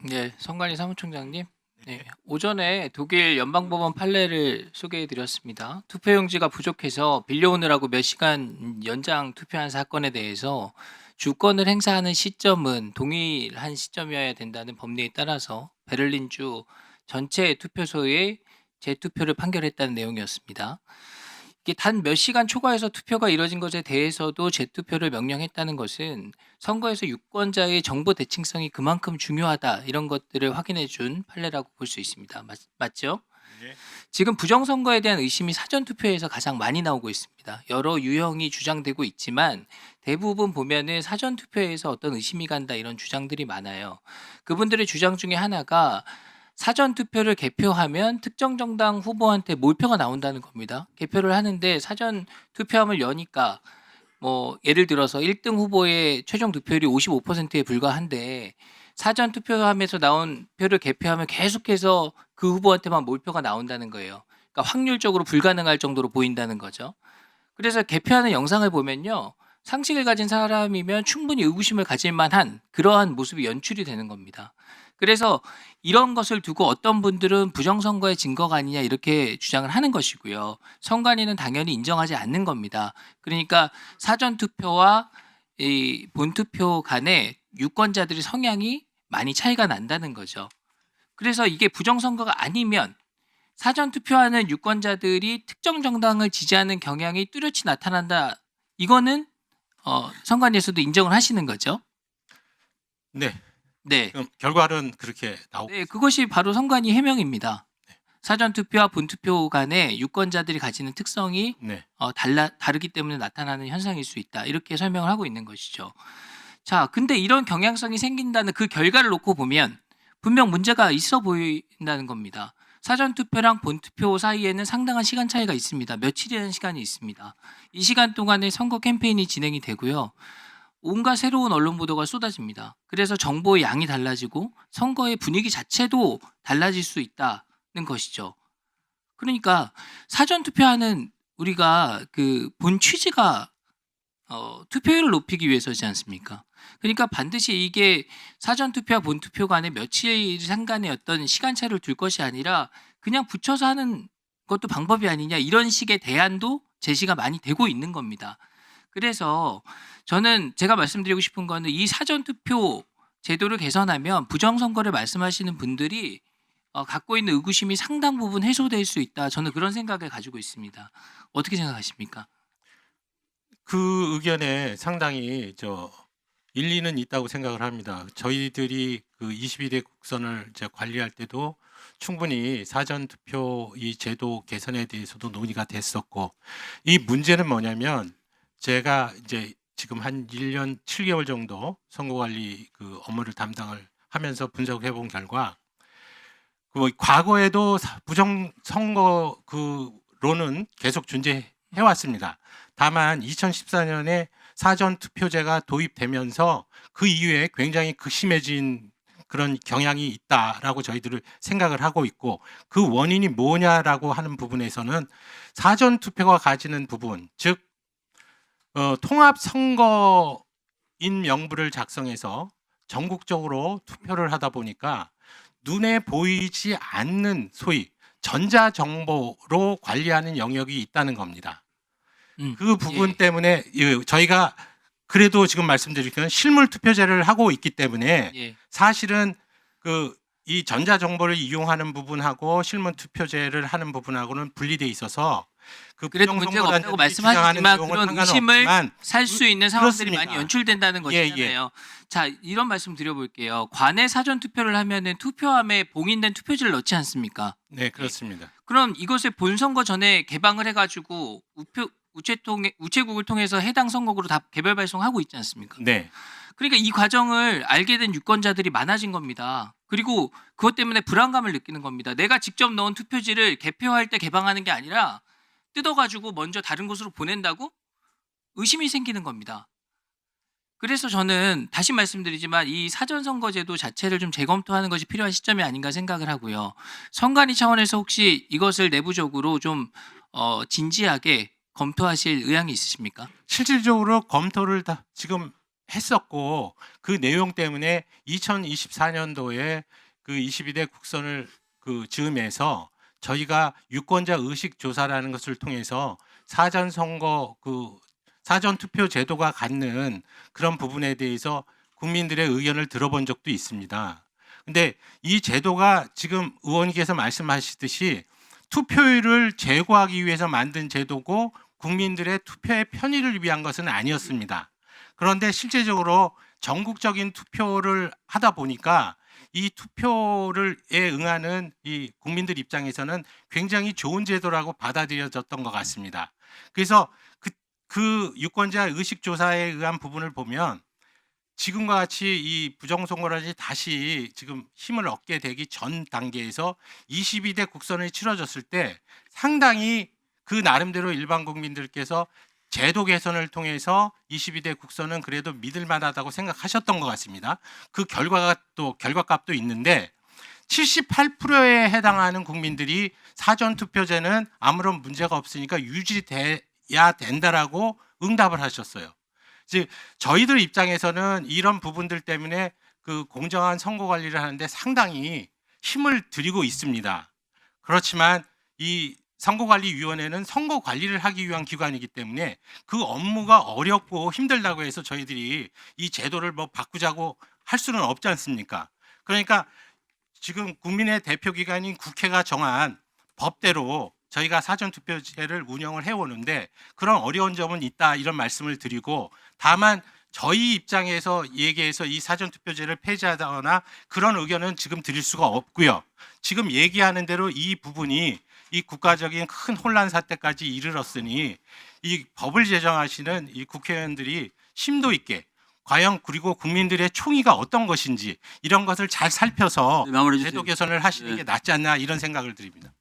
네, 선관위 사무총장님. 네, 오전에 독일 연방법원 판례를 소개해 드렸습니다. 투표용지가 부족해서 빌려오느라고 몇 시간 연장 투표한 사건에 대해서 주권을 행사하는 시점은 동일한 시점이어야 된다는 법리에 따라서 베를린주 전체 투표소에 재투표를 판결했다는 내용이었습니다. 이게 단 몇 시간 초과해서 투표가 이뤄진 것에 대해서도 재투표를 명령했다는 것은 선거에서 유권자의 정보 대칭성이 그만큼 중요하다, 이런 것들을 확인해 준 판례라고 볼 수 있습니다. 맞죠? 네. 지금 부정선거에 대한 의심이 사전투표에서 가장 많이 나오고 있습니다. 여러 유형이 주장되고 있지만 대부분 보면은 사전투표에서 어떤 의심이 간다, 이런 주장들이 많아요. 그분들의 주장 중에 하나가 사전투표를 개표하면 특정 정당 후보한테 몰표가 나온다는 겁니다. 개표를 하는데 사전투표함을 여니까 뭐 예를 들어서 1등 후보의 최종 득표율이 55%에 불과한데 사전투표함에서 나온 표를 개표하면 계속해서 그 후보한테만 몰표가 나온다는 거예요. 그러니까 확률적으로 불가능할 정도로 보인다는 거죠. 그래서 개표하는 영상을 보면요, 상식을 가진 사람이면 충분히 의구심을 가질 만한 그러한 모습이 연출이 되는 겁니다. 그래서 이런 것을 두고 어떤 분들은 부정선거의 증거가 아니냐, 이렇게 주장을 하는 것이고요. 선관위는 당연히 인정하지 않는 겁니다. 그러니까 사전투표와 이 본투표 간에 유권자들의 성향이 많이 차이가 난다는 거죠. 그래서 이게 부정선거가 아니면 사전투표하는 유권자들이 특정 정당을 지지하는 경향이 뚜렷이 나타난다, 이거는 선관위에서도 인정을 하시는 거죠. 네. 네. 그럼 결과는 그렇게 나오고 네, 그것이 바로 선관위 해명입니다. 사전투표와 본투표 간에 유권자들이 가지는 특성이 네. 다르기 때문에 나타나는 현상일 수 있다, 이렇게 설명을 하고 있는 것이죠. 자, 근데 이런 경향성이 생긴다는 그 결과를 놓고 보면 분명 문제가 있어 보인다는 겁니다. 사전투표랑 본투표 사이에는 상당한 시간 차이가 있습니다. 며칠이라는 시간이 있습니다. 이 시간 동안에 선거 캠페인이 진행이 되고요, 온갖 새로운 언론 보도가 쏟아집니다. 그래서 정보의 양이 달라지고 선거의 분위기 자체도 달라질 수 있다는 것이죠. 그러니까 사전투표하는 우리가 그 본 취지가 투표율을 높이기 위해서지 않습니까? 그러니까 반드시 이게 사전투표와 본투표 간에 며칠 상간의 어떤 시간차를 둘 것이 아니라 그냥 붙여서 하는 것도 방법이 아니냐, 이런 식의 대안도 제시가 많이 되고 있는 겁니다. 그래서 저는 제가 말씀드리고 싶은 거는 이 사전투표 제도를 개선하면 부정선거를 말씀하시는 분들이 갖고 있는 의구심이 상당 부분 해소될 수 있다, 저는 그런 생각을 가지고 있습니다. 어떻게 생각하십니까? 그 의견에 상당히 일리는 있다고 생각을 합니다. 저희들이 그 21대 국선을 이제 관리할 때도 충분히 사전투표 이 제도 개선에 대해서도 논의가 됐었고, 이 문제는 뭐냐면 제가 이제 지금 한 1년 7개월 정도 선거관리 그 업무를 담당을 하면서 분석해 본 결과, 그 과거에도 부정선거 그로는 계속 존재해 왔습니다. 다만 2014년에 사전투표제가 도입되면서 그 이후에 굉장히 극심해진 그런 경향이 있다라고 저희들을 생각을 하고 있고, 그 원인이 뭐냐라고 하는 부분에서는 사전투표가 가지는 부분, 즉 통합선거인 명부를 작성해서 전국적으로 투표를 하다 보니까 눈에 보이지 않는 소위 전자정보로 관리하는 영역이 있다는 겁니다. 그 부분 예. 때문에 저희가 그래도 지금 말씀드리기는 실물 투표제를 하고 있기 때문에 예. 사실은 이 전자정보를 이용하는 부분하고 실물 투표제를 하는 부분하고는 분리돼 있어서 그 그래도 문제가 없다고 부정선거단체들이 주장하는 말씀하시지만 내용은 그런 의심을 상관없지만 살 수 있는 상황들이 그렇습니다. 많이 연출된다는 예, 것이잖아요. 자, 이런 말씀 드려볼게요. 관내 사전 투표를 하면은 투표함에 봉인된 투표지를 넣지 않습니까? 네, 그렇습니다. 그럼 이것을 본선거 전에 개방을 해가지고 우체국을 통해서 해당 선거구로 다 개별 발송하고 있지 않습니까? 네. 그러니까 이 과정을 알게 된 유권자들이 많아진 겁니다. 그리고 그것 때문에 불안감을 느끼는 겁니다. 내가 직접 넣은 투표지를 개표할 때 개방하는 게 아니라 뜯어가지고 먼저 다른 곳으로 보낸다고 의심이 생기는 겁니다. 그래서 저는 다시 말씀드리지만 이 사전선거제도 자체를 좀 재검토하는 것이 필요한 시점이 아닌가 생각을 하고요. 선관위 차원에서 혹시 이것을 내부적으로 좀 진지하게 검토하실 의향이 있으십니까? 실질적으로 검토를 다 지금 했었고 그 내용 때문에 2024년도에 그 22대 국선을 그 즈음해서 저희가 유권자 의식 조사라는 것을 통해서 사전 선거 그 사전 투표 제도가 갖는 그런 부분에 대해서 국민들의 의견을 들어본 적도 있습니다. 근데 이 제도가 지금 의원님께서 말씀하시듯이 투표율을 제고하기 위해서 만든 제도고 국민들의 투표의 편의를 위한 것은 아니었습니다. 그런데 실제적으로 전국적인 투표를 하다 보니까 이 투표를에 응하는 이 국민들 입장에서는 굉장히 좋은 제도라고 받아들여졌던 것 같습니다. 그래서 그 유권자 의식 조사에 의한 부분을 보면 지금과 같이 이 부정선거라든지 다시 지금 힘을 얻게 되기 전 단계에서 22대 국선이 치러졌을 때 상당히 그 나름대로 일반 국민들께서 제도 개선을 통해서 22대 국선은 그래도 믿을 만하다고 생각하셨던 것 같습니다. 그 결과값도 있는데 78%에 해당하는 국민들이 사전투표제는 아무런 문제가 없으니까 유지돼야 된다라고 응답을 하셨어요. 즉 저희들 입장에서는 이런 부분들 때문에 그 공정한 선거 관리를 하는데 상당히 힘을 들이고 있습니다. 그렇지만 이 선거관리위원회는 선거 관리를 하기 위한 기관이기 때문에 그 업무가 어렵고 힘들다고 해서 저희들이 이 제도를 뭐 바꾸자고 할 수는 없지 않습니까? 그러니까 지금 국민의 대표 기관인 국회가 정한 법대로 저희가 사전투표제를 운영을 해오는데 그런 어려운 점은 있다 이런 말씀을 드리고 다만 저희 입장에서 얘기해서 이 사전투표제를 폐지하거나 그런 의견은 지금 드릴 수가 없고요. 지금 얘기하는 대로 이 부분이 이 국가적인 큰 혼란 사태까지 이르렀으니 이 법을 제정하시는 이 국회의원들이 심도 있게 과연 그리고 국민들의 총의가 어떤 것인지 이런 것을 잘 살펴서 네, 마무리해 주세요. 제도 개선을 하시는 네. 게 낫지 않나 이런 생각을 드립니다.